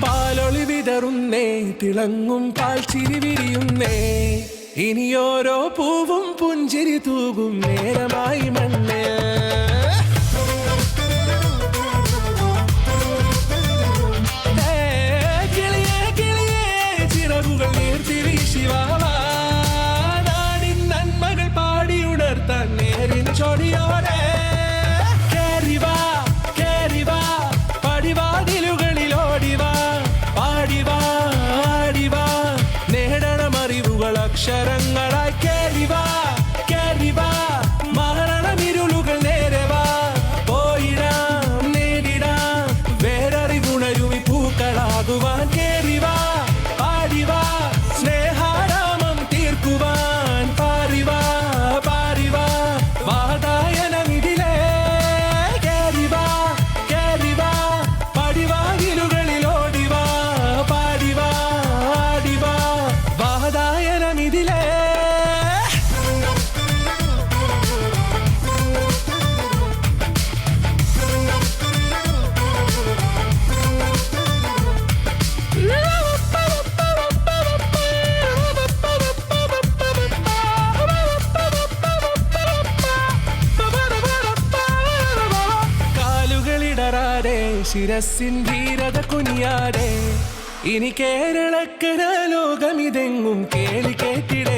പാലൊളി വിതറുന്നേ, തിളങ്ങും പാൽച്ചിരി വിരിയുന്നേ, ഇനിയോരോ പൂവും പുഞ്ചിരി തൂകും നേരമായി മണ്ണേ. കിളിയേ കിളിയേ ചിറകുകൾ നീർത്തി വീശിവാവാ, നാടിൻ നന്മകൾ പാടിയുണർത്താൻ നേരിൻ ചൊടിയോടെ. കേറിവാ കേറിവാ പടിവാതിലുകളിൽ ഓടിവാ, പാടിവാ ആടിവാ നേടണമറിവുകൾ അക്ഷരങ്ങളായി. കേറിവാ കേറിവാ മരണമിരുളുകൾ നേരവാ, പോയിടാം നേടിടാം വേററിവുണരുമി പൂക്കളാകുവാൻ. കേറിവാ പാടിവാ സ്നേഹാരാമം തീർക്കുവാൻ, പാറിവാ പാറിവാ വാതായനമിതിലേ. കേറിവാ കേറിവാ പടിവാതിലുകളിൽ ഓടിവാ, പാടിവാ ആടിവാ വാതായനമിതിലേ. കാലുകളിടറാതെ ശിരസിൻ ധീരത കുനിയാതെ, ഇനി കേരളക്കര ലോകമിതെങ്ങും കേളി കേട്ടിടേ.